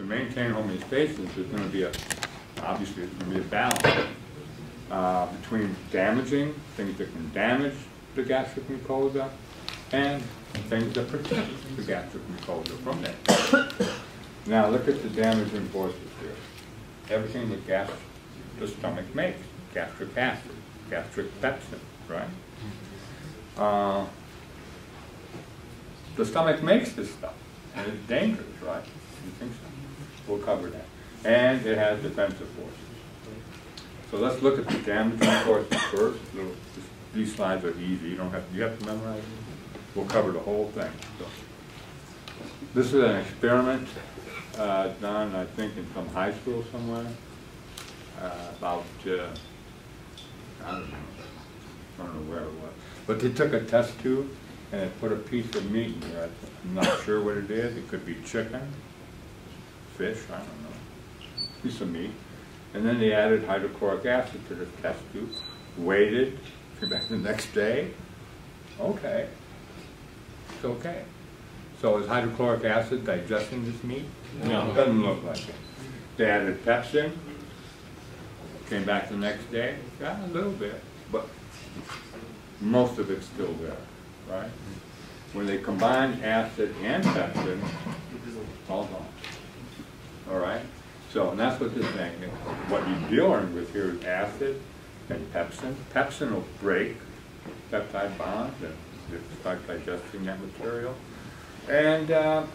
to maintain homeostasis, there's going to be obviously there's going to be a balance between damaging things that can damage the gastric mucosa and things that protect the gastric mucosa from that. Now look at the damaging forces here. Everything that the stomach makes, gastric acid, gastric pepsin, right? The stomach makes this stuff, and it's dangerous, right? You think so? We'll cover that. And it has defensive forces. So let's look at the damaging forces first. These slides are easy. You have to memorize them. We'll cover the whole thing. So, this is an experiment done, I think, in some high school somewhere about, I don't know where it was. But they took a test tube and they put a piece of meat in there. I'm not sure what it is. It could be chicken, fish, I don't know. Piece of meat. And then they added hydrochloric acid to the test tube, waited, came back the next day. Okay. It's okay. So is hydrochloric acid digesting this meat? No. It doesn't look like it. They added pepsin, came back the next day, got a little bit, but most of it's still there, right? When they combine acid and pepsin, it's all gone. All right? So, and that's what this thing is. What you're dealing with here is acid and pepsin. Pepsin will break peptide bonds and start digesting that material. And the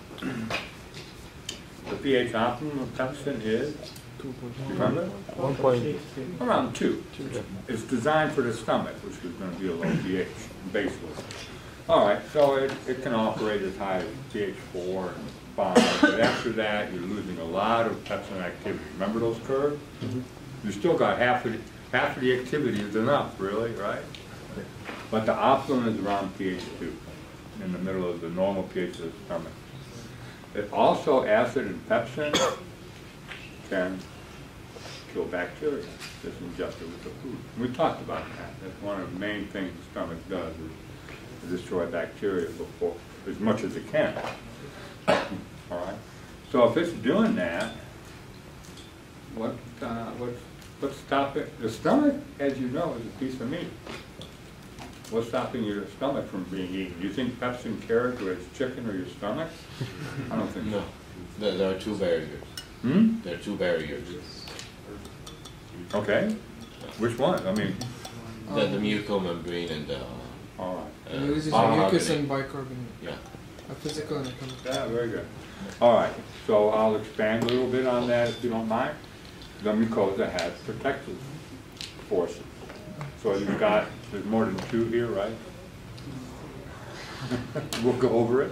pH optimum of pepsin is, remember? 1. Around 2. It's designed for the stomach, which is going to be a low pH, baseless. All right, so it can operate as high as pH 4 and 5, but after that, you're losing a lot of pepsin activity. Remember those curves? Mm-hmm. You still got half of the activity is enough, really, right? But the optimum is around pH 2, in the middle of the normal pH of the stomach. It also, acid and pepsin can kill bacteria that's ingested with the food. We talked about that. That's one of the main things the stomach does, is destroy bacteria before, as much as it can. All right. So if it's doing that, what's stopping the stomach? As you know, is a piece of meat. What's stopping your stomach from being eaten? Do you think pepsin cares whether it's chicken or your stomach? I don't think so. No. There are two barriers. Hmm? There are two barriers. Okay. Which one? I mean, The mucous membrane and the. all right. It uses mucus and bicarbonate. Yeah. A physical and a chemical. Yeah, very good. All right. So I'll expand a little bit on that if you don't mind. The mucosa has protective forces. So you've got, there's more than 2 here, right? We'll go over it.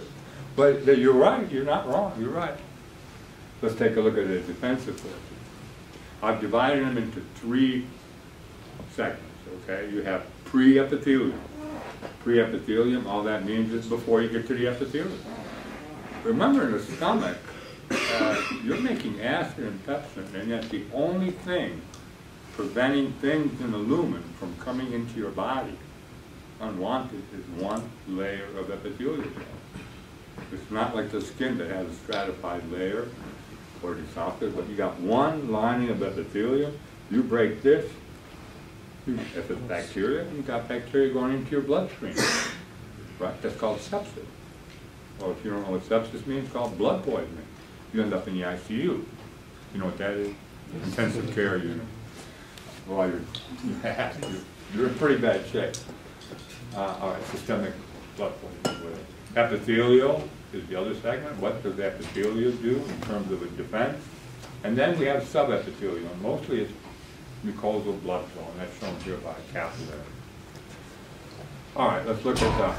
But you're right, you're not wrong, you're right. Let's take a look at the defensive forces. I've divided them into 3 segments, okay? You have pre-epithelium. Pre-epithelium, all that means is before you get to the epithelium. Remember, in the stomach, you're making acid and pepsin, and yet the only thing preventing things in the lumen from coming into your body unwanted is one layer of epithelium. It's not like the skin that has a stratified layer or the esophagus, but you got one lining of epithelium. You break this, if it's bacteria, you got bacteria going into your bloodstream. Right? That's called sepsis. Or if you don't know what sepsis means, it's called blood poisoning. You end up in the ICU. You know what that is? Intensive care unit. Well, you're in pretty bad shape. All right, systemic blood poisoning. Epithelial is the other segment. What does epithelial do in terms of a defense? And then we have subepithelium. Mostly it's mucosal blood flow, and that's shown here by a capillary. All right, let's look at the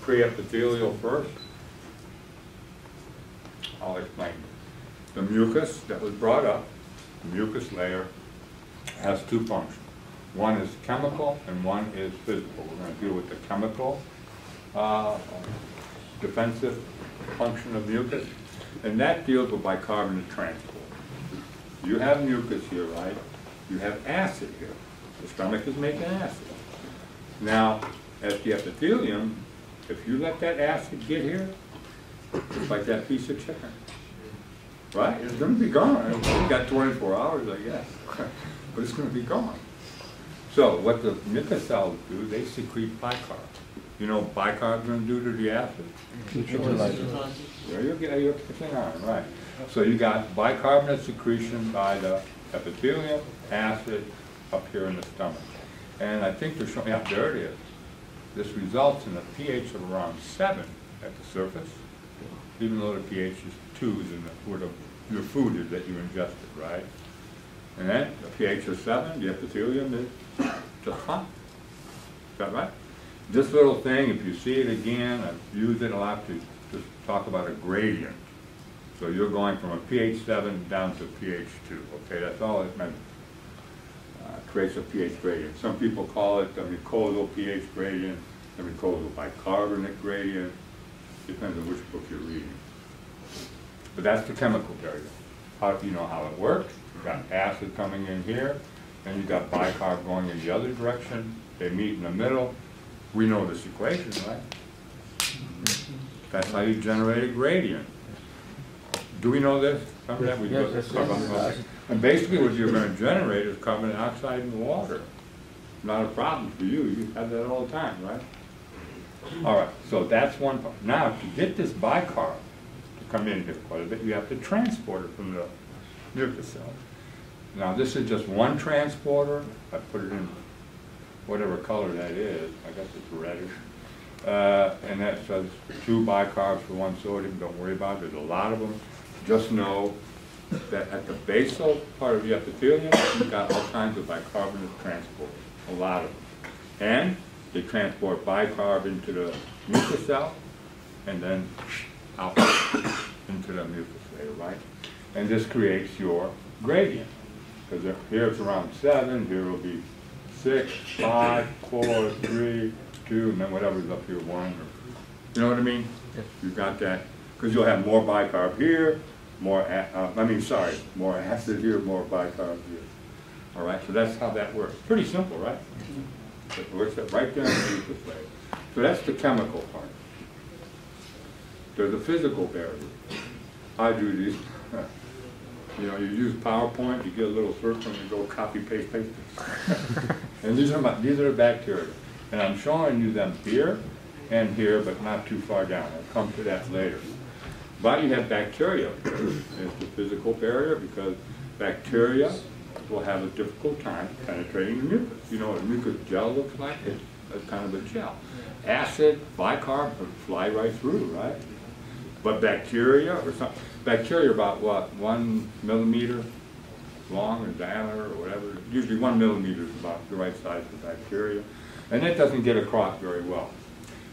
pre-epithelial first. I'll explain. The mucus that was brought up, the mucus layer, has 2 functions. One is chemical and one is physical. We're going to deal with the chemical defensive function of mucus, and that deals with bicarbonate transport. You have mucus here, right? You have acid here. The stomach is making acid. Now, at the epithelium, if you let that acid get here, it's like that piece of chicken. right? It's going to be gone. You've got 24 hours, I guess, but it's going to be gone. So what the mucosal do, they secrete bicarb. You know what bicarb is going to do to the acid? There you go, you're picking on, right. So you got bicarbonate secretion by the epithelium, acid up here in the stomach. And I think they're showing, yeah, there it is. This results in a pH of around 7 at the surface, even though the pH is 2 is in where your food is that you ingested, right? And then the pH of 7, the epithelium is just fine. Is that right? This little thing, if you see it again, I've used it a lot to just talk about a gradient. So you're going from a pH 7 down to pH 2. Okay, that's all it meant. Creates a pH gradient. Some people call it the mucosal pH gradient, the mucosal bicarbonate gradient. Depends on which book you're reading. But that's the chemical barrier. How do you know how it works? You've got acid coming in here, and you've got bicarb going in the other direction. They meet in the middle. We know this equation, right? That's how you generate a gradient. Do we know this? Remember that? We know this. And basically what you're going to generate is carbon dioxide and water. Not a problem for you. You have that all the time, right? All right, so that's one part. Now, to get this bicarb to come in here quite a bit, you have to transport it from the mucosal. Now, this is just one transporter. I put it in whatever color that is. I guess it's reddish. And that says 2 bicarbs for 1 sodium. Don't worry about it. There's a lot of them. Just know that at the basal part of the epithelium, you've got all kinds of bicarbonate transporters, a lot of them. And they transport bicarb into the mucosal and then out into the mucus layer, right? And this creates your gradient. Because here it's around 7, here will be 6, 5, 4, 3, 2, and then whatever's up here, 1. Or, you know what I mean? Yes. You've got that. Because you'll have more bicarb here, more acid here, more bicarb here. All right, so that's how that works. Pretty simple, right? It works right there in the mucus layer. So that's the chemical part. There's a physical barrier. I do these. You know, you use PowerPoint, you get a little circle and you go copy, paste, paste. And these are the bacteria. And I'm showing you them here and here, but not too far down. I'll come to that later. But you have bacteria. It's the physical barrier because bacteria will have a difficult time penetrating the mucus. You know what a mucus gel looks like? It's a kind of a gel. Acid, bicarb would fly right through, right? But bacteria or something, bacteria about what, 1 millimeter long in diameter or whatever. Usually 1 millimeter is about the right size for bacteria. And that doesn't get across very well.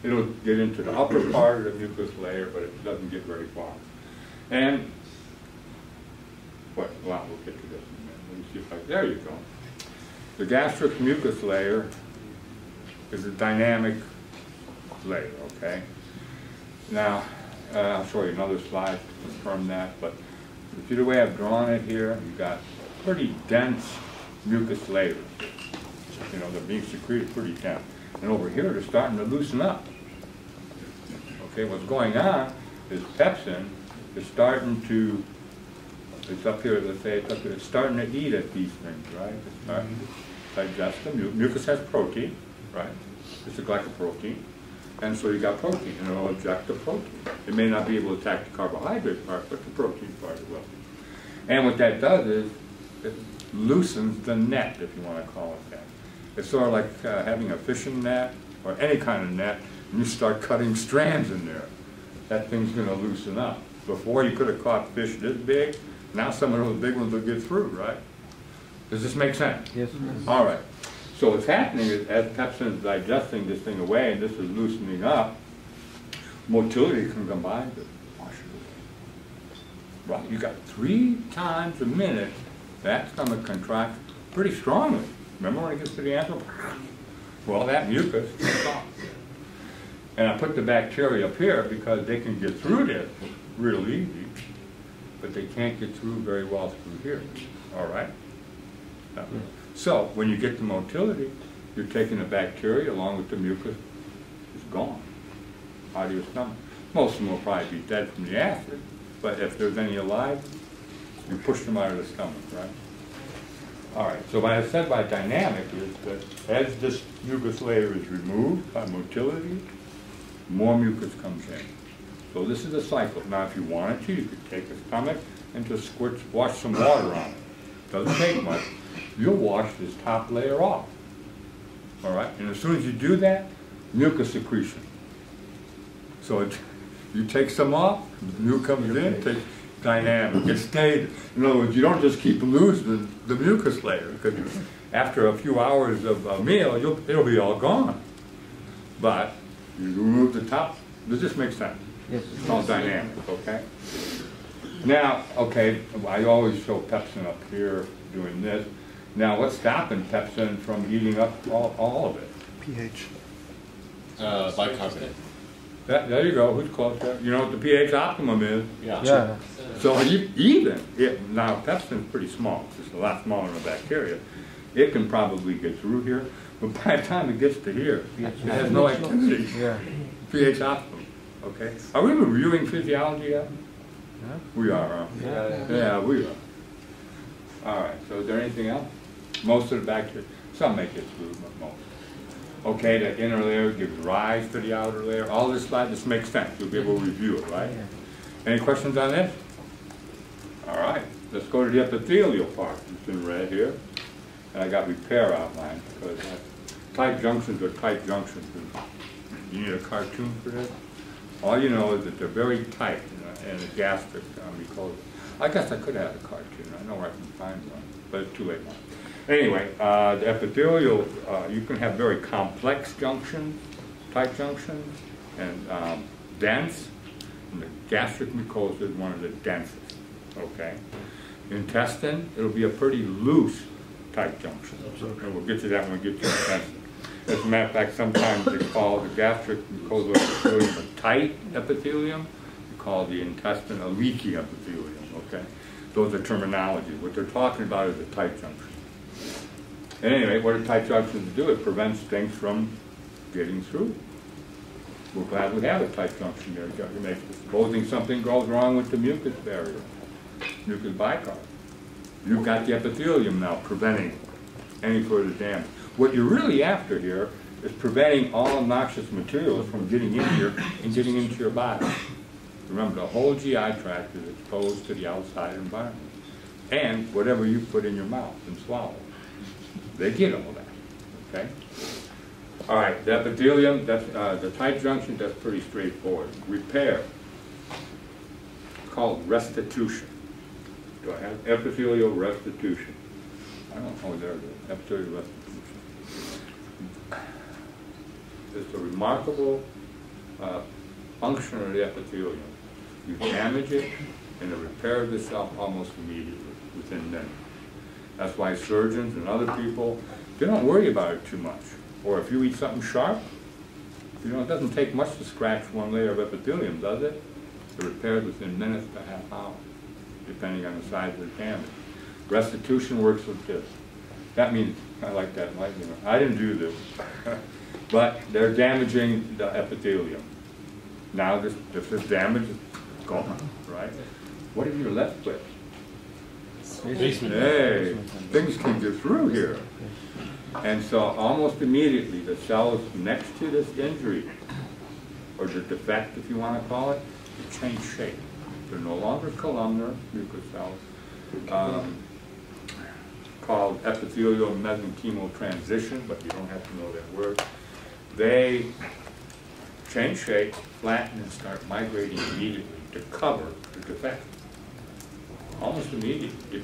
It'll get into the upper part of the mucus layer, but it doesn't get very far. And, well, we'll get to this in a minute. Let me see if I, there you go. The gastric mucus layer is a dynamic layer, okay? Now, I'll show you another slide to confirm that, but see the way I've drawn it here, you've got pretty dense mucus layers. You know, they're being secreted pretty dense. And over here, they're starting to loosen up. Okay, what's going on is pepsin is starting to, it's up here, let's say it's up here, it's starting to eat at these things, right? It's starting to digest them. Mucus has protein, right? It's a glycoprotein. And so you got protein, and it'll eject the protein. It may not be able to attack the carbohydrate part, but the protein part it will. And what that does is it loosens the net, if you want to call it that. It's sort of like having a fishing net or any kind of net, and you start cutting strands in there. That thing's going to loosen up. Before you could have caught fish this big, now some of those big ones will get through, right? Does this make sense? Yes. All right. So what's happening is as pepsin is digesting this thing away and this is loosening up, motility can combine to wash it away. Right, you got 3 times a minute that stomach contracts pretty strongly. Remember when it gets to the antral? Well, that mucus is off. And I put the bacteria up here because they can get through this real easy, but they can't get through very well through here. All right? So when you get to motility, you're taking the bacteria along with the mucus, it's gone out of your stomach. Most of them will probably be dead from the acid, but if there's any alive, You push them out of the stomach, right? All right, so what I said by dynamic is that as this mucus layer is removed by motility, more mucus comes in. So this is a cycle. Now, if you wanted to, you could take a stomach and just wash some water on it. Doesn't take much. You'll wash this top layer off. All right, and as soon as you do that, mucus secretion. So you take some off, mucus comes in, take dynamic. It stayed. In other words, you don't just keep losing the mucus layer, because after a few hours of a meal, it'll be all gone. But you remove the top. Does this make sense? Yes. It's all dynamic, okay? Now, okay, I always show pepsin up here doing this. Now, what's stopping pepsin from eating up all of it? pH. Bicarbonate. There you go. Who's close there? You know what the pH optimum is? Yeah. Yeah. So even, now pepsin's pretty small. It's just a lot smaller than bacteria. It can probably get through here, but by the time it gets to here, it has no activity. Yeah. pH optimum, okay? Are we reviewing physiology yet? Yeah. We are, huh? Yeah, we are. All right, so is there anything else? Most of the bacteria, some make it through, but most. Okay, the inner layer gives rise to the outer layer. All this slide, this makes sense. You'll be able to review it, right? Any questions on this? All right, let's go to the epithelial part. It's in red here. And I got repair outlined because tight junctions are tight junctions. You need a cartoon for this? All you know is that they're very tight and the gastric mucosa. I guess I could have a cartoon. I know where I can find one, but it's too late now. Anyway, the epithelial, you can have very complex junctions, tight junctions, and dense. And the gastric mucosa is one of the densest, okay? Intestine, it'll be a pretty loose tight junction. And we'll get to that when we get to intestine. As a matter of fact, sometimes they call the gastric mucosal epithelium a tight epithelium. They call the intestine a leaky epithelium, okay? Those are terminology. What they're talking about is a tight junction. Anyway, what do tight junctions do? It prevents things from getting through. We're glad we have a tight junction there. Supposing something goes wrong with the mucus barrier, mucus bicarb. You've got the epithelium now preventing any further damage. What you're really after here is preventing all noxious materials from getting in here and getting into your body. Remember, the whole GI tract is exposed to the outside environment. And whatever you put in your mouth and swallow. They get all that, okay? All right, the epithelium, that's the tight junction, that's pretty straightforward. Repair, called restitution. Do I have epithelial restitution? I don't know, there it is, epithelial restitution. It's a remarkable function of the epithelium. You damage it, and it repairs itself almost immediately, within minutes. That's why surgeons and other people, they don't worry about it too much. Or if you eat something sharp, you know, it doesn't take much to scratch one layer of epithelium, does it? It repairs within minutes to half hour, depending on the size of the damage. Restitution works with this. That means, I like that, you know, I didn't do this, but they're damaging the epithelium. Now this damage is gone, right? What are you left with? Hey, things can get through here. And so almost immediately the cells next to this injury, or the defect if you want to call it, they change shape. They're no longer columnar mucus cells, called epithelial mesenchymal transition, but you don't have to know that word. They change shape, flatten, and start migrating immediately to cover the defect. Almost immediately.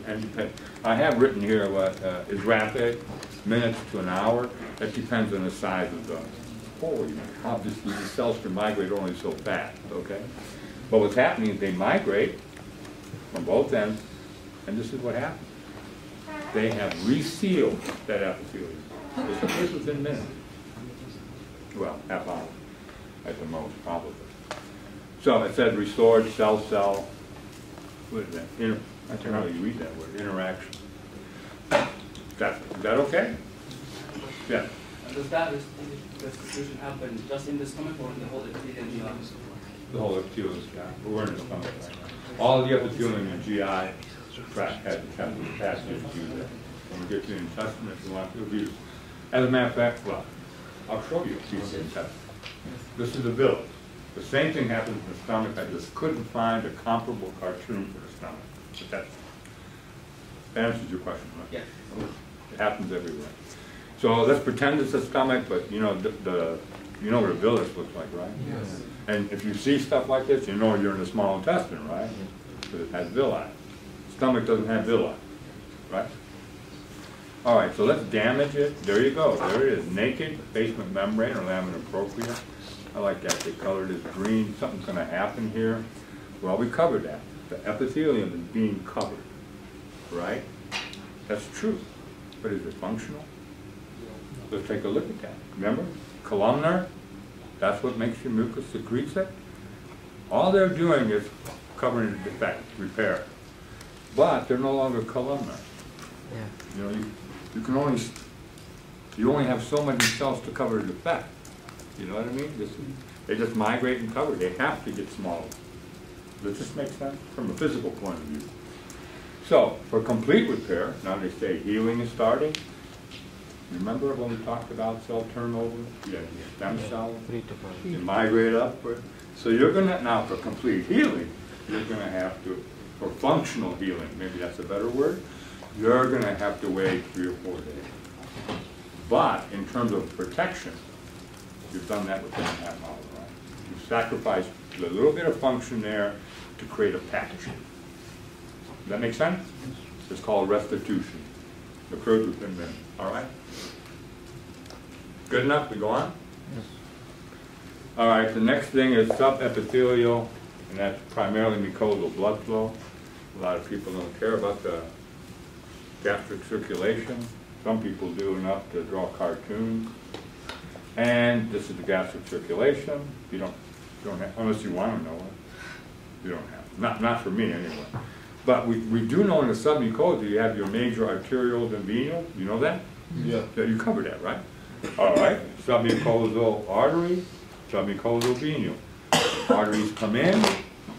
I have written here what is rapid, minutes to an hour. That depends on the size of the hole. Obviously, the cells can migrate only so fast, okay? But what's happening is they migrate from both ends, and this is what happens. They have resealed that epithelium. This occurs within minutes. Well, half hour at the most, probably. So it said restored cell-cell. What is that? I don't know how you read that word. Interaction. Is that okay? Yeah. Does that restitution happen just in the stomach or in the whole epithelium? The whole epithelium, yeah. We're in the stomach right now. All the epithelium in GI tract has the capacity to do that. When we get to the intestine, if you want to do. As a matter of fact, well, I'll show you a piece of the intestine. This is the villi. The same thing happens in the stomach. I just couldn't find a comparable cartoon for the stomach. But that answers your question, right? Yes. It happens everywhere. So let's pretend it's the stomach, but you know you know what a villus looks like, right? Yes. And if you see stuff like this, you know you're in the small intestine, right? Because it has villi. Stomach doesn't have villi, right? All right, so let's damage it. There you go. There it is. Naked basement membrane or lamina propria. I like that. They colored it green. Something's going to happen here. Well, we covered that. The epithelium is being covered, right? That's true. But is it functional? Let's take a look at that. Remember? Columnar, that's what makes your mucus secretes it. All they're doing is covering the defect, repair. But they're no longer columnar. Yeah. You know, you only have so many cells to cover a defect. You know what I mean? They just migrate and cover. They have to get smaller. Does this make sense from a physical point of view? So, for complete repair, now they say healing is starting. Remember when we talked about cell turnover? Yeah, stem cell. 3 to 5. You migrate upward. So you're going to, now for complete healing, you're going to have to, for functional healing, maybe that's a better word, you're going to have to wait 3 or 4 days. But in terms of protection, you've done that within that model, right? You've sacrificed a little bit of function there to create a patch. Does that make sense? It's called restitution. It occurs within minutes. All right? Good enough? We go on? Yes. All right, the next thing is subepithelial, and that's primarily mucosal blood flow. A lot of people don't care about the gastric circulation. Some people do enough to draw cartoons. And this is the gastric circulation. You don't have, unless you want to know it. You don't have. Not for me anyway. But we do know in the submucosa you have your major arterioles and venial. You know that? Yeah. Yeah, you covered that, right? All right. Submucosal artery, submucosal venial. Arteries come in,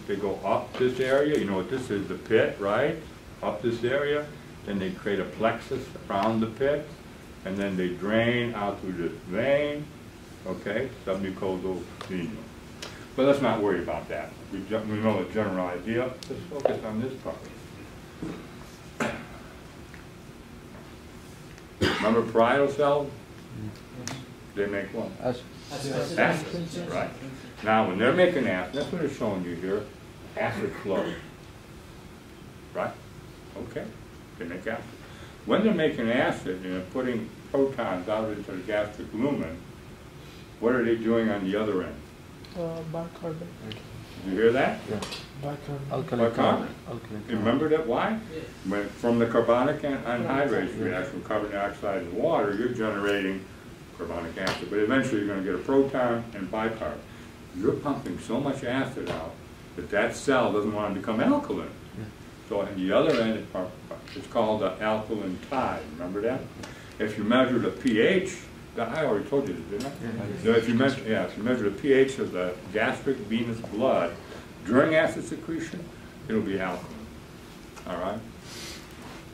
they go up this area. You know what this is, the pit, right? Up this area. Then they create a plexus around the pit. And then they drain out through this vein. Okay, submucosal venial. But let's not worry about that. We know the general idea. Let's focus on this part. Remember parietal cells? They make what? Acid, right? Now, when they're making acid, that's what they're showing you here, acid flow. Right? Okay, they make acid. When they're making acid and they're putting protons out into the gastric lumen, what are they doing on the other end? Bicarbonate. Did you hear that? Yeah. Bicarbonate. Bicarbonate. You remember that? Why? Yes. When, from the carbonic anhydrase reaction with carbon dioxide and water, you're generating carbonic acid. But eventually you're going to get a proton and bicarb. You're pumping so much acid out that that cell doesn't want to become alkaline. So on the other end, it's called the alkaline tide. Remember that? If you measure the pH, I already told you this, didn't I? Yeah. So if you measure the pH of the gastric venous blood during acid secretion, it'll be alkaline. All right?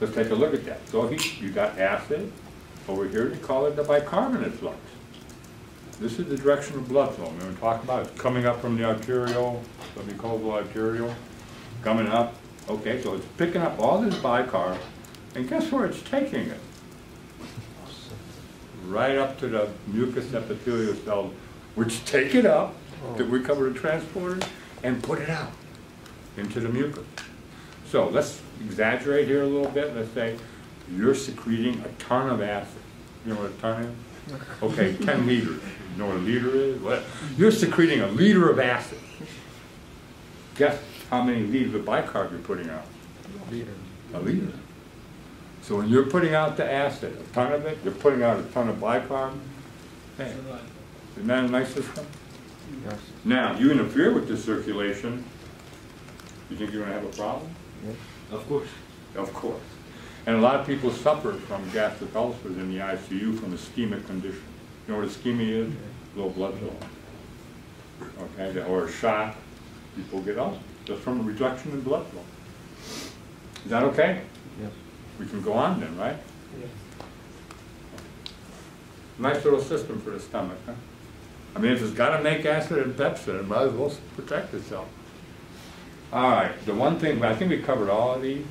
Let's take a look at that. So you got acid. Over here, they call it the bicarbonate flux. This is the direction of blood flow. Remember we talked about it. It's coming up from the arteriole, the mucosal arteriole, coming up. Okay, so it's picking up all this bicarb, and guess where it's taking it? Right up to the mucous epithelial cells, which take it up, that we cover the transporter, and put it out into the mucus. So let's exaggerate here a little bit. Let's say you're secreting a ton of acid. You know what a ton is? Okay, 10 liters. You know what a liter is? What? You're secreting a liter of acid. Guess how many liters of bicarb you're putting out? A liter. So when you're putting out the acid, a ton of it, you're putting out a ton of bicarb. Hey, isn't that a nice system? Yes. Now, you interfere with the circulation, you think you're going to have a problem? Yes. Of course. Of course. And a lot of people suffer from gastric ulcers in the ICU from ischemic condition. You know what ischemia is? Low blood flow. Okay, or a shock, people get ulcers just from a reduction in blood flow. Is that okay? Yes. We can go on then, right? Yeah. Nice little system for the stomach, huh? I mean, if it's got to make acid and pepsin, it might as well protect itself. All right, the one thing, I think we covered all of these.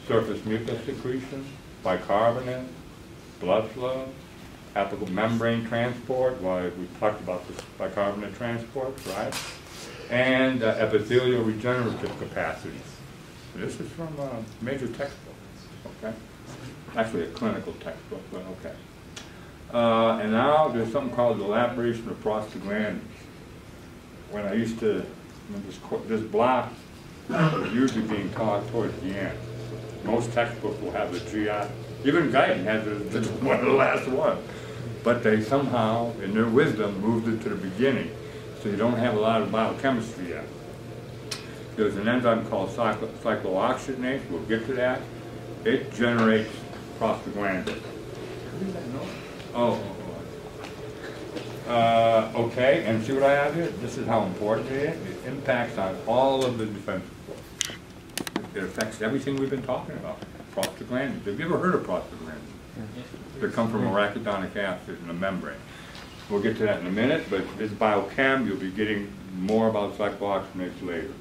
Surface mucus secretion, bicarbonate, blood flow, apical membrane transport, well, we talked about this bicarbonate transport, right? And epithelial regenerative capacities. This is from a major textbook, okay? Actually a clinical textbook, but okay. And now there's something called the elaboration of prostaglandins. When I used to, this block was usually being taught towards the end. Most textbooks will have the GI. Even Guyton has it as one of the last ones. But they somehow, in their wisdom, moved it to the beginning. So you don't have a lot of biochemistry yet. There's an enzyme called cyclooxygenase. We'll get to that. It generates prostaglandins. Oh. Okay, and see what I have here? This is how important it is. It impacts on all of the defenses. It affects everything we've been talking about. Prostaglandins. Have you ever heard of prostaglandins? They come from arachidonic acid in the membrane. We'll get to that in a minute, but this biochem, you'll be getting more about cyclooxygenase later.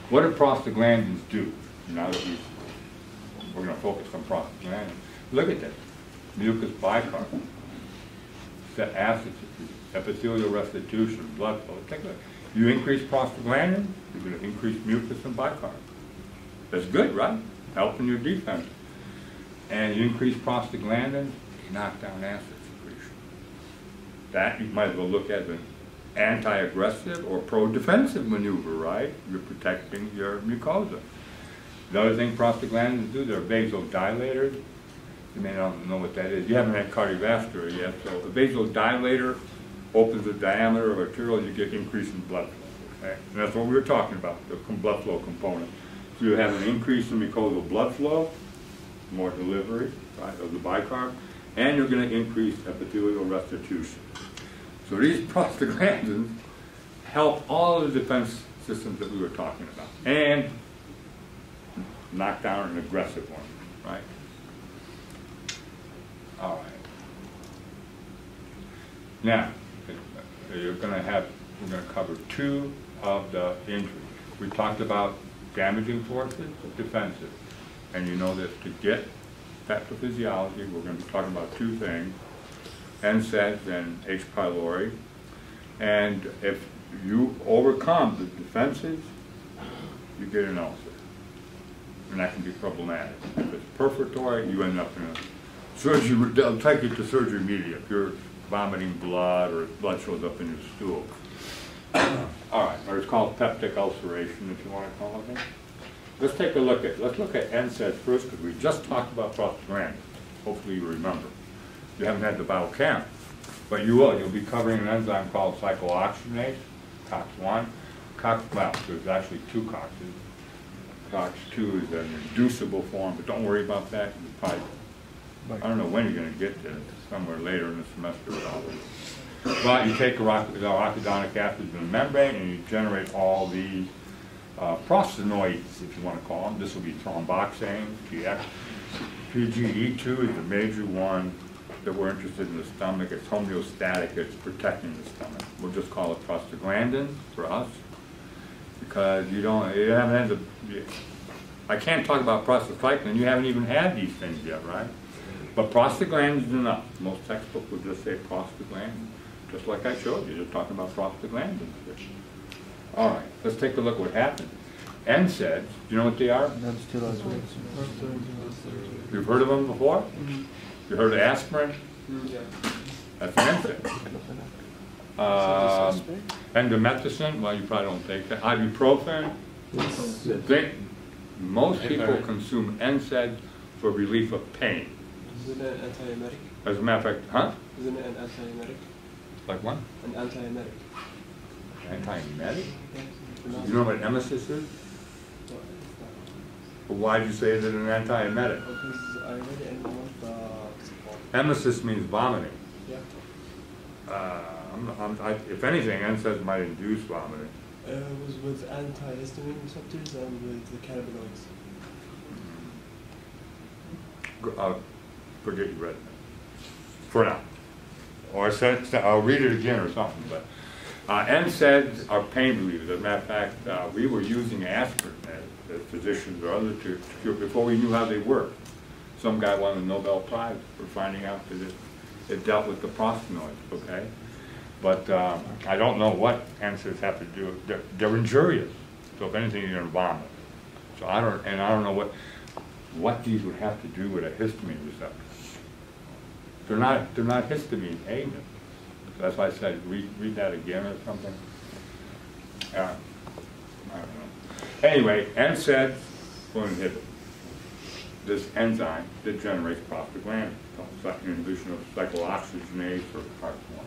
What do prostaglandins do? Now that we're going to focus on prostaglandins. Look at this. Mucus bicarb, acid secretion, epithelial restitution, blood flow. Take a look. You increase prostaglandin, you're going to increase mucus and bicarb. That's good, right? Helping your defense. And you increase prostaglandin, you knock down acid secretion. That you might as well look at an anti-aggressive or pro-defensive maneuver, right? You're protecting your mucosa. The other thing prostaglandins do, they're vasodilators. You may not know what that is. You haven't had cardiovascular yet, so a vasodilator opens the diameter of arterial, you get increase in blood flow. Okay? And that's what we were talking about, the blood flow component. So you have an increase in mucosal blood flow, more delivery, right, of the bicarb, and you're going to increase epithelial restitution. So these prostaglandins help all the defense systems that we were talking about, and knock down an aggressive one, right? All right. Now, we're going to cover two of the injuries. We talked about damaging forces, defensive. And you know that to get pathophysiology, we're going to be talking about two things, NSAIDs and H. pylori. And if you overcome the defenses, you get an ulcer. And that can be problematic. If it's perforatory, you end up in a surgery, they'll take you to surgery immediately if you're vomiting blood or blood shows up in your stool. All right, or it's called peptic ulceration, if you want to call it. Let's take a look at, let's look at NSAIDs first, because we just talked about prostaglandins. Hopefully you remember. You haven't had the biochem, but you will. You'll be covering an enzyme called cyclooxygenase, COX-1. Well, there's actually two COXes. COX-2 is an inducible form, but don't worry about that. You probably, I don't know when you're going to get to it, somewhere later in the semester probably. But you take the arachidonic acid in the membrane and you generate all these prostanoids, if you want to call them. This will be thromboxane, PX. PGE2 is the major one that we're interested in the stomach. It's homeostatic, it's protecting the stomach. We'll just call it prostaglandin for us, because you haven't had the, I can't talk about prostacyclin, you haven't even had these things yet, right? But prostaglandin is enough. Most textbooks will just say prostaglandin, just like I showed you, they're talking about prostaglandin. All right, let's take a look at what happened. NSAIDs, do you know what they are? You've heard of them before? You heard of aspirin? Yeah. That's an NSAID. Endomethacin, well, you probably don't take that. Ibuprofen. Most people consume NSAIDs for relief of pain. Isn't it an antiemetic? As a matter of fact, huh? Isn't it an antiemetic? Like what? An antiemetic. Antiemetic? You know what emesis is? Well, why did you say that an antiemetic? Because I read it in one of the... Emesis means vomiting. Yeah. If anything, NSAIDs might induce vomiting. It was with antihistamine receptors and with the cannabinoids. forget you read it. For now. Or I'll read it again or something, but NSAIDs are pain relievers. As a matter of fact, we were using aspirin as physicians or others to cure before we knew how they worked. Some guy won a Nobel Prize for finding out that it dealt with the prostanoids, okay? But I don't know what NSAIDs have to do. They're injurious. So if anything, you're going to vomit. So I don't know what these would have to do with a histamine receptor. They're not histamine agents. That's why I said read that again or something. I don't know. Anyway, NSAIDs will inhibit this enzyme that generates prostaglandin, inhibition of cyclooxygenase or heart-1.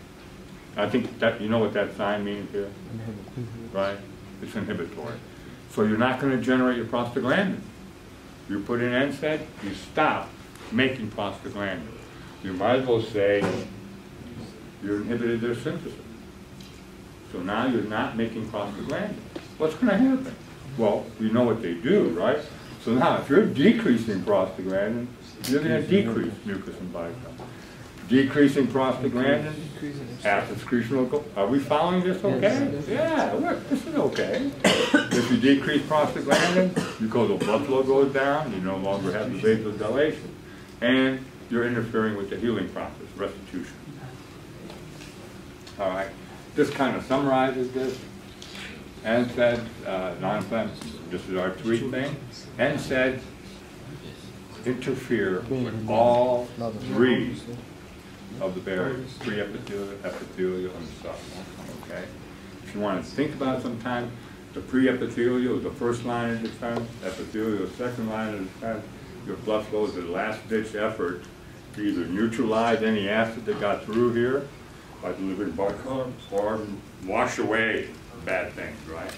I think that you know what that sign means here, right? It's inhibitory. So you're not going to generate your prostaglandin. You put in NSAID, you stop making prostaglandin. You might as well say you inhibited their synthesis. So now you're not making prostaglandin. What's going to happen? Well, you know what they do, right? So now if you're decreasing prostaglandin, you're going to decrease mucus and bicarb. Decreasing prostaglandin, acid secretion will go. Are we following this okay? Yeah, look, this is okay. If you decrease prostaglandin, mucosal blood flow goes down, you no longer have the vasodilation. And you're interfering with the healing process, restitution. All right, this kind of summarizes this. NSAIDs, non-inflammatory, this is our tweet thing. NSAIDs interfere with all three of the barriers, pre-epithelial, epithelial, and sub. Okay? If you want to think about it sometime, the pre-epithelial is the first line of defense, epithelial is the second line of defense. Your blood flow is the last-ditch effort to either neutralize any acid that got through here by delivering bicarb or wash away bad things, right?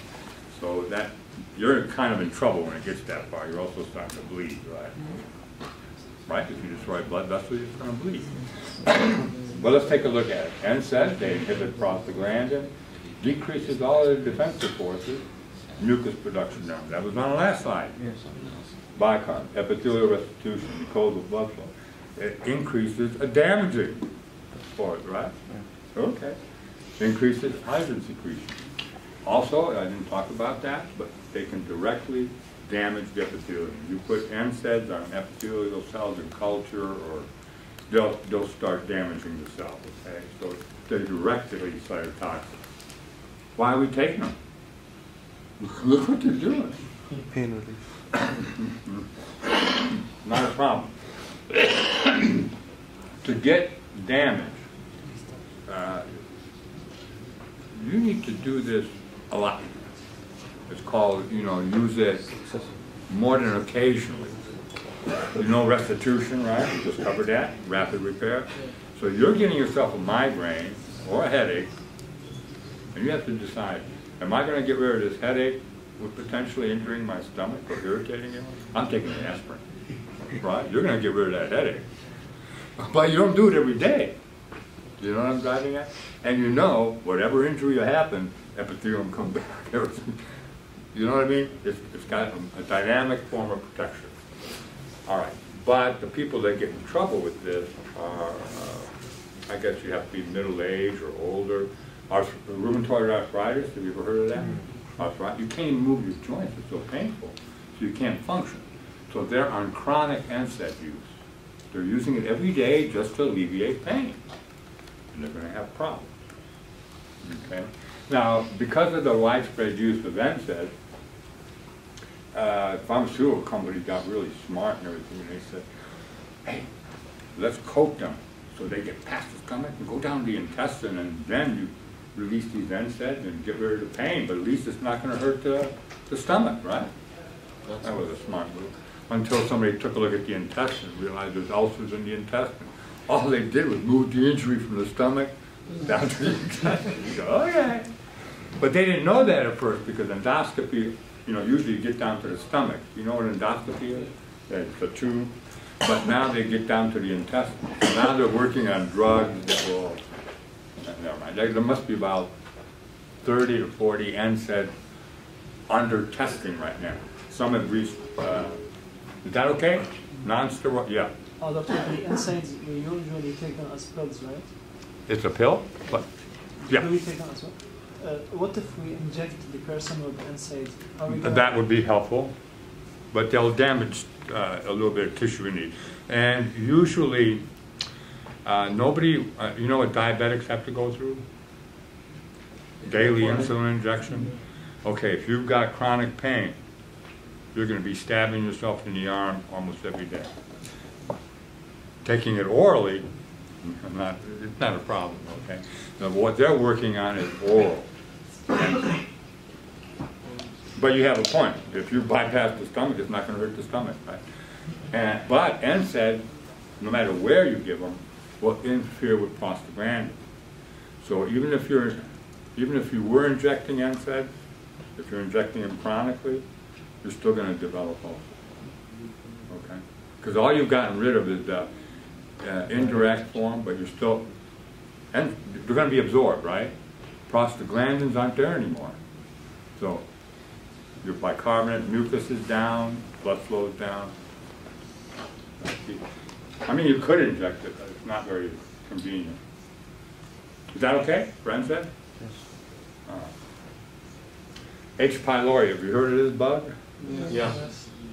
So that you're kind of in trouble when it gets that far. You're also starting to bleed, right? Right? If you destroy blood vessels, you're going to bleed. Well, let's take a look at it. NSAID, they inhibit prostaglandin, decreases all of the defensive forces, mucus production down. That was on the last slide. Bicarb, epithelial restitution, mucosal blood flow. It increases a damaging force, right? Okay. Increases hydrogen secretion. Also, I didn't talk about that, but they can directly damage the epithelium. You put NSAIDs on epithelial cells in culture, or they'll start damaging the cell. Okay, so they're directly cytotoxic. Why are we taking them? Look what they're doing. Pain relief. Not a problem. To get damage, you need to do this a lot. It's called, use it more than occasionally. You know restitution, right? We just covered that, rapid repair. So you're getting yourself a migraine or a headache, and you have to decide, am I going to get rid of this headache with potentially injuring my stomach or irritating it? I'm taking an aspirin, right? You're going to get rid of that headache. But you don't do it every day. You know what I'm driving at? And you know, whatever injury happened, epithelium come back. You know what I mean? It's got a dynamic form of protection. All right. But the people that get in trouble with this are, I guess you have to be middle-aged or older. Rheumatoid arthritis, have you ever heard of that? Arthritis. You can't even move your joints. It's so painful. So you can't function. So they're on chronic NSAID use. They're using it every day just to alleviate pain. And they're going to have problems. Okay? Now, because of the widespread use of NSAID, pharmaceutical companies got really smart and everything, and they said, hey, let's coat them so they get past the stomach and go down the intestine, and then you release these NSAIDs and get rid of the pain, but at least it's not going to hurt the stomach, right? That was a smart move. Until somebody took a look at the intestine and realized there's ulcers in the intestine. All they did was move the injury from the stomach down to the intestine. You go, okay. But they didn't know that at first, because endoscopy, usually you get down to the stomach. You know what endoscopy is? It's a tube. But now they get down to the intestine. So now they're working on drugs that will, never mind. There must be about 30 to 40 NSAID under testing right now. Some have reached, is that okay? Non-steroid, yeah. out of the NSAIDs, we usually take them as pills, right? It's a pill? What? Yeah. Do we take them as well? What if we inject the person with NSAIDs? Are we gonna... That would be helpful, but they'll damage a little bit of tissue in it. And usually, nobody, you know what diabetics have to go through? Daily insulin injection. Okay, if you've got chronic pain, you're going to be stabbing yourself in the arm almost every day. Taking it orally, it's not a problem, okay? Now, what they're working on is oral. But you have a point. If you bypass the stomach, it's not going to hurt the stomach, right? But NSAID, no matter where you give them, will interfere with prostaglandin. So even if you were injecting NSAID, if you're injecting them chronically, you're still going to develop ulcers. Okay? Because all you've gotten rid of is the indirect form, but you're still, and they're going to be absorbed, right? Prostaglandins aren't there anymore. So your bicarbonate, mucus is down, blood flow is down. I mean, you could inject it, but it's not very convenient. Is that okay, Brent said? Yes. H. pylori, have you heard of this bug? Yeah.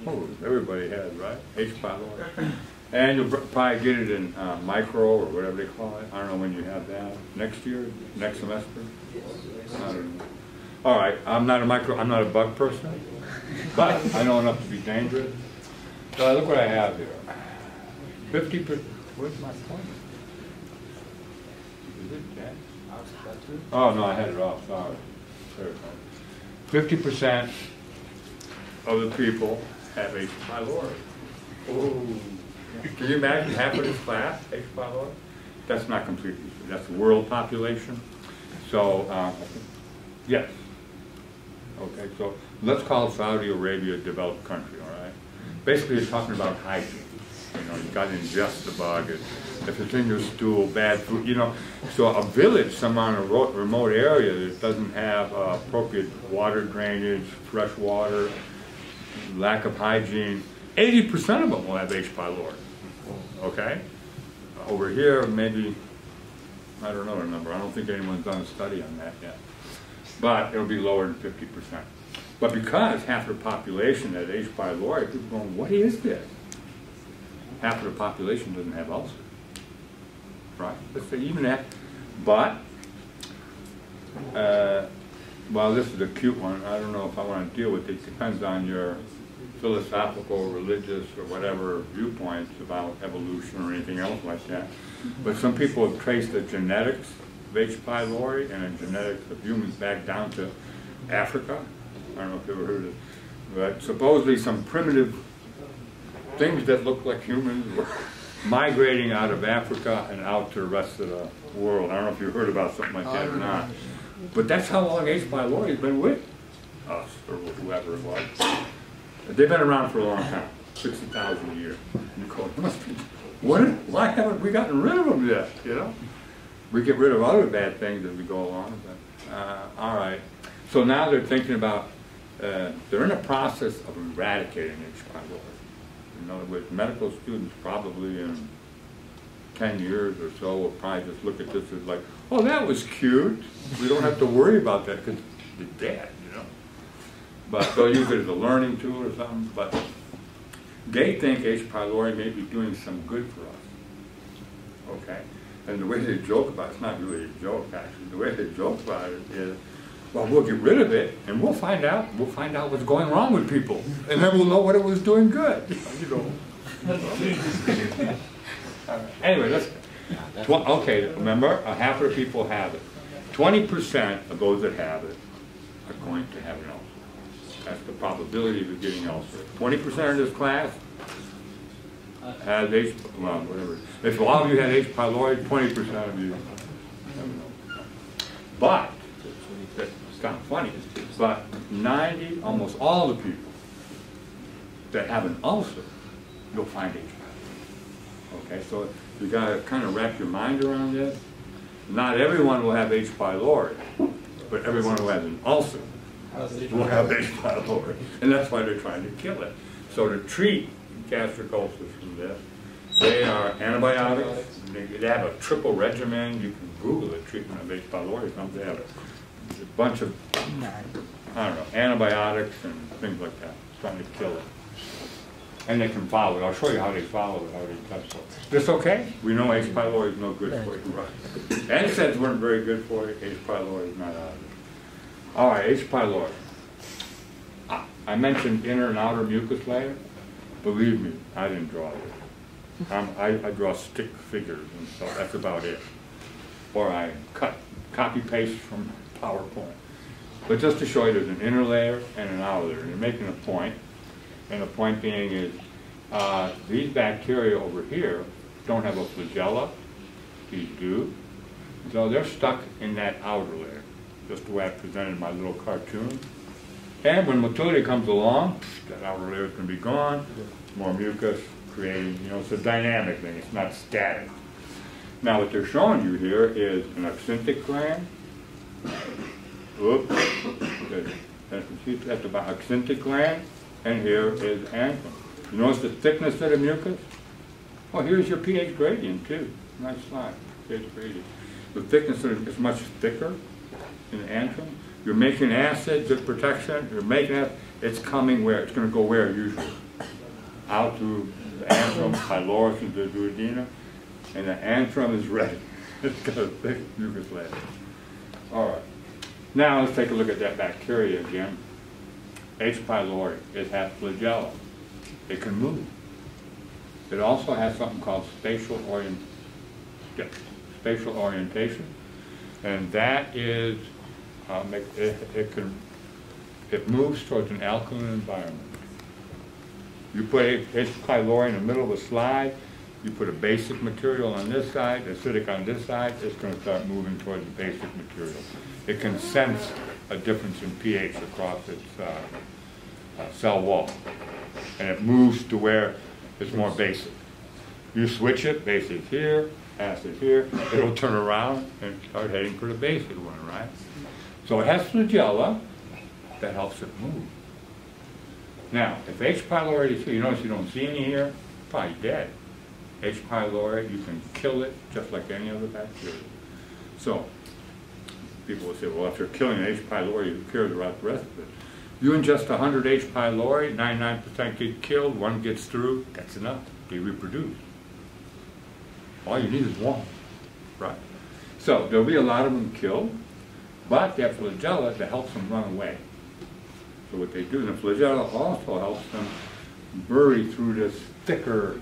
Oh, everybody has, right? H. pylori. And you'll probably get it in micro or whatever they call it. I don't know when you have that. Next year? Next semester? I don't know. All right, I'm not a bug person, but I know enough to be dangerous. So look what I have here. 50%, where's my pointer? Is it dead? Oh, no, I had it off, sorry. 50% of the people have H. pylori. Oh. Can you imagine half of this class, H. pylori? That's not completely true. That's the world population. So, yes. Okay, so let's call Saudi Arabia a developed country, all right? Basically, it's talking about hygiene. You know, you've got to ingest the bug. If it's in your stool, bad food, you know. So a village, somewhere in a remote area that doesn't have appropriate water drainage, fresh water, lack of hygiene, 80% of them will have H. pylori. Okay? Over here, maybe, I don't know the number. I don't think anyone's done a study on that yet. But it'll be lower than 50%. But because half of the population has H. pylori, people are going, what is this? Half of the population doesn't have ulcers. Right? Let's say even that. But, well, this is a cute one. I don't know if I want to deal with it. It depends on your philosophical, religious, or whatever viewpoints about evolution or anything else like that. But some people have traced the genetics of H. pylori and the genetics of humans back down to Africa. I don't know if you've ever heard of it. But supposedly some primitive things that look like humans were migrating out of Africa and out to the rest of the world. I don't know if you heard about something like that or not. But that's how long H. pylori has been with us, or whoever it was. They've been around for a long time, 60,000 a year. Why haven't we gotten rid of them yet, you know? We get rid of other bad things as we go along. But, all right. So now they're thinking about, they're in a process of eradicating H. pylori. In other words, medical students probably in 10 years or so will probably just look at this as like, oh, that was cute. We don't have to worry about that because it's dead, you know. But they'll use it as a learning tool or something. But they think H. pylori may be doing some good for us. Okay? And the way they joke about it, it's not really a joke actually. The way they joke about it is, well, we'll get rid of it, and we'll find out what's going wrong with people, and then we'll know what it was doing good. You know. Anyway, let's. Okay, remember, half of the people have it. 20% of those that have it are going to have an ulcer. That's the probability of getting ulcer. 20% of this class has H. Well, whatever. If all of you had H. pylori, 20% of you have an ulcer. But it's kind of funny, but almost all the people that have an ulcer, you'll find H. pylori. Okay, so you got to kind of wrap your mind around this. Not everyone will have H. pylori, but everyone who has an ulcer will have H. pylori, and that's why they're trying to kill it. So to treat gastric ulcers from this, They are antibiotics. They have a triple regimen. You can Google the treatment of H. pylori. They have a bunch of, I don't know, antibiotics and things like that, trying to kill it. And they can follow it. I'll show you how they follow it, how they test it. This okay? We know H. pylori is no good for you, right? NSAIDs weren't very good for you. H. pylori is not out of it. All right, H. pylori. I mentioned inner and outer mucus layer. Believe me, I didn't draw this. I draw stick figures and stuff. That's about it. Or I copy paste from PowerPoint. But just to show you, there's an inner layer and an outer layer. And you're making a point. And the point being is, these bacteria over here don't have a flagella. These do. So they're stuck in that outer layer, just the way I presented my little cartoon. And when motility comes along, that outer layer is going to be gone, more mucus creating, it's a dynamic thing, it's not static. Now what they're showing you here is an actinic gland. Oops. That's about actinic gland. And here is antrum. You notice the thickness of the mucus? Oh, here's your pH gradient too. Nice slide, pH gradient. The thickness of it is much thicker in the antrum. You're making acid, good protection. You're making it. It's coming where? It's going to go where usually? Out through the antrum, pylorus into the duodenum. And the antrum is ready. It's got a thick mucus layer. All right. Now let's take a look at that bacteria again. H. pylori, it has flagella. It can move. It also has something called spatial orientation, and that is it moves towards an alkaline environment. You put H. pylori in the middle of a slide. You put a basic material on this side, acidic on this side. It's going to start moving towards the basic material. It can sense a difference in pH across its cell wall, and it moves to where it's more basic. You switch it, basic here, acid here, it'll turn around and start heading for the basic one, right? So it has flagella that helps it move. Now, if H. pylori is here, you notice you don't see any here, probably dead. H. pylori, you can kill it just like any other bacteria. So, people will say, well, if you're killing H. pylori, you cure the rest of it. You ingest 100 H. pylori, 99% get killed, 1 gets through, that's enough. They reproduce. All you need is 1, right? So there'll be a lot of them killed, but they have flagella that helps them run away. So what they do, and the flagella also helps them bury through this thicker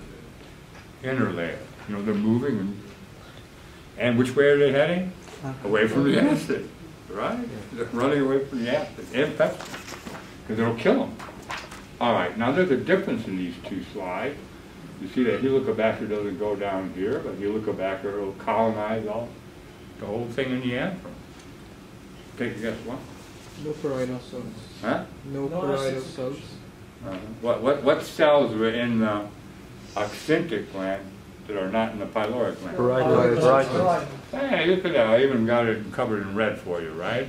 inner layer. They're moving, and which way are they heading? Away from the acid, right? They're running away from the acid and pepsin, because it'll kill them. All right, now there's a difference in these two slides. You see that Helicobacter doesn't go down here, but Helicobacter will colonize the whole thing in the antrum. Take a guess what? No parietal cells. Huh? No parietal cells. What cells are in the actinic gland that are not in the pyloric gland? Parietal. Hey, look at that. I even got it covered in red for you, right?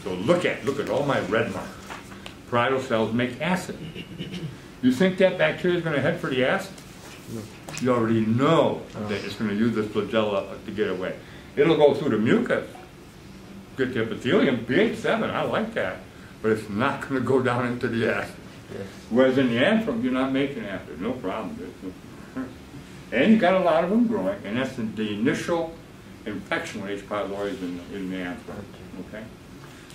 So look at all my red marks. Parietal cells make acid. You think that bacteria is going to head for the acid? No. You already know that it's going to use this flagella to get away. It'll go through the mucus, get the epithelium, pH 7, I like that, but it's not going to go down into the acid. Yes. Whereas in the antrum, you're not making acid, no problem. And you got a lot of them growing, and that's the initial infection with H. pylori in the antrum. Okay?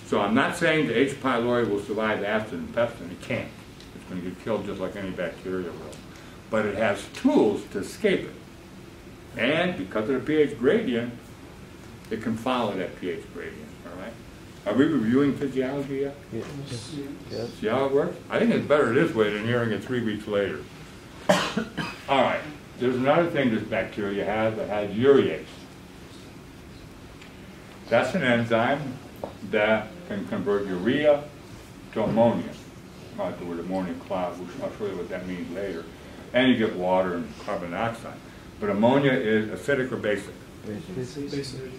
So I'm not saying the H. pylori will survive acid and pepsin. It can't. It's going to get killed just like any bacteria will. But it has tools to escape it. And because of the pH gradient, it can follow that pH gradient. All right? Are we reviewing physiology yet? Yes. Yes. See how it works? I think it's better this way than hearing it 3 weeks later. All right. There's another thing this bacteria has that has urease. That's an enzyme that can convert urea to ammonia. I like the word ammonia cloud, which I'll show you what that means later. And you get water and carbon dioxide. But ammonia is acidic or basic? Basic.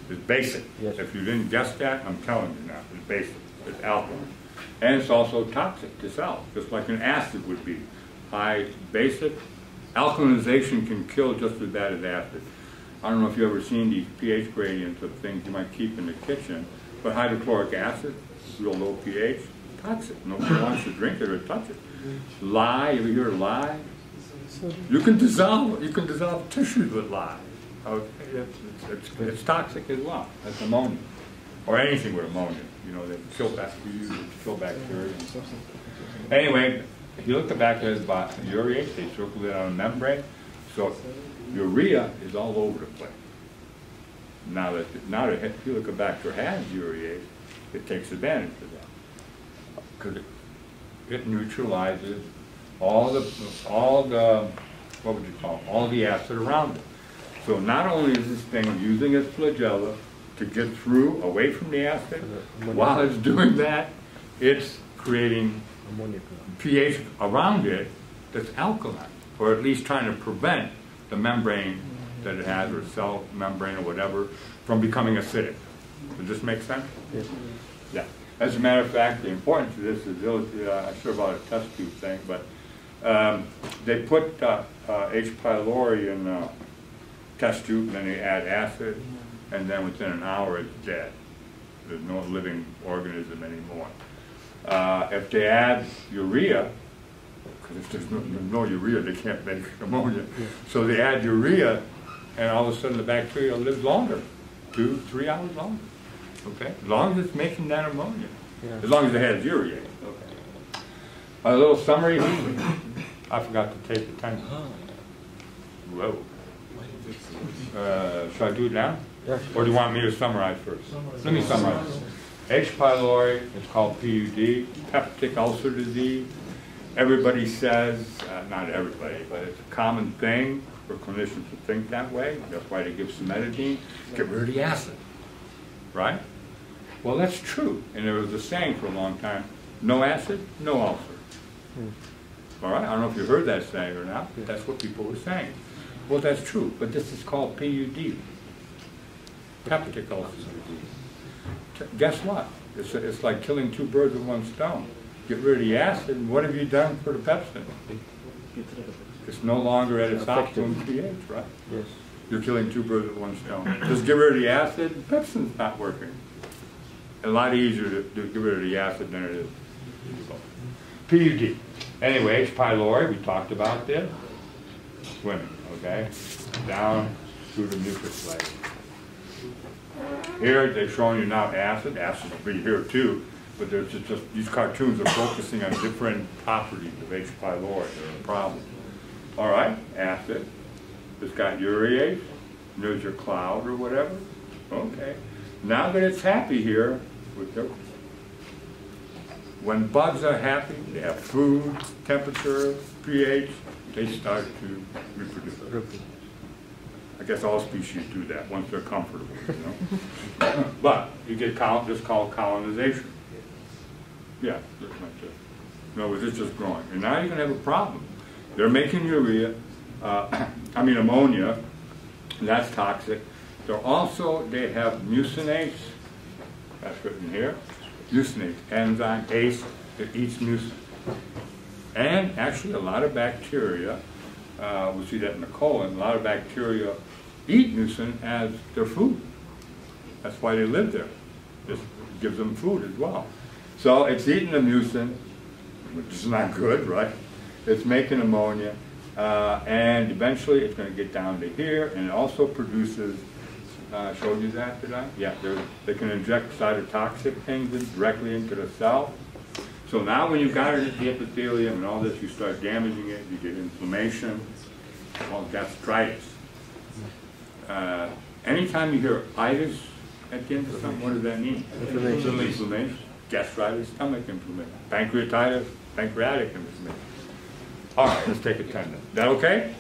It's basic. Yes. If you didn't guess that, I'm telling you now. It's basic. It's alkaline. And it's also toxic to cells, just like an acid would be. High basic, Alkalinization can kill just as bad as acid. I don't know if you've ever seen these pH gradients of things you might keep in the kitchen, but hydrochloric acid, real low pH, toxic. Nobody wants to drink it or touch it. Lye, you ever hear of lye? You can dissolve tissues with lye. Okay, it's toxic as well. That's ammonia, or anything with ammonia. You know, they kill bacteria. Anyway, if you look at the back of his urease, they circle it on a membrane, so urea is all over the place. Now that Helicobacter has urease, it takes advantage of that because it neutralizes all the what would you call it? All the acid around it. So not only is this thing using its flagella to get through away from the acid, while it's doing that, it's creating pH around it that's alkaline, or at least trying to prevent the membrane that it has, or cell membrane or whatever, from becoming acidic. Does this make sense? Yes. Yeah. As a matter of fact, the importance of this is, I'm sure about a test tube thing, but they put H. pylori in a test tube, and then they add acid, and then within an hour it's dead. There's no living organism anymore. If they add urea, because if there's no urea, they can't make ammonia. So they add urea, and all of a sudden the bacteria lives longer, 2-3 hours longer. Okay, as long as it's making that ammonia, as long as it has urea. Okay. A little summary. I forgot to take the time. Whoa. Should I do it now? Or do you want me to summarize first? Let me summarize. H. pylori, it's called PUD, peptic ulcer disease. Everybody says, not everybody, but it's a common thing for clinicians to think that way. That's why they give cimetidine, get rid of the acid, right? Well, that's true. And there was a saying for a long time, no acid, no ulcer. All right, I don't know if you heard that saying or not, but that's what people were saying. Well, that's true, but this is called PUD, peptic ulcer disease. Guess what? It's like killing 2 birds with 1 stone. Get rid of the acid, and what have you done for the pepsin? It's no longer at its optimum pH, right? Yes. You're killing 2 birds with 1 stone. Just get rid of the acid, pepsin's not working. A lot easier to get rid of the acid than it is. PUD. Anyway, H. pylori, we talked about this. Swimming, okay? Down through the mucus layer. Here, they've shown you now acid. Acid will be here too, but there's just these cartoons are focusing on different properties of H. pylori. They're a problem. All right, acid. It's got urease. There's your cloud or whatever. Okay. Now that it's happy here, when bugs are happy, they have food, temperature, pH, they start to reproduce. I guess all species do that once they're comfortable, you know. But you get just called colonization. Yeah, just like this. In other words, it's just growing. And now you're going to have a problem. They're making urea, ammonia, and that's toxic. They have mucinase, that's written here, mucinase, enzyme, ACE, that eats mucin. And actually a lot of bacteria, we see that in the colon, a lot of bacteria eat mucin as their food. That's why they live there. This gives them food as well. So it's eating the mucin, which is not good, right? It's making ammonia, and eventually it's going to get down to here, and it also produces, I showed you that, did I? Yeah, they can inject cytotoxic things directly into the cell. So now when you've got it at the epithelium and all this, you start damaging it, you get inflammation, called gastritis. Anytime you hear itis at the end of something, what does that mean? Inflammation. Gastritis, stomach inflammation. Pancreatitis, pancreatic inflammation. All right, let's take a 10 minutes. Is that okay?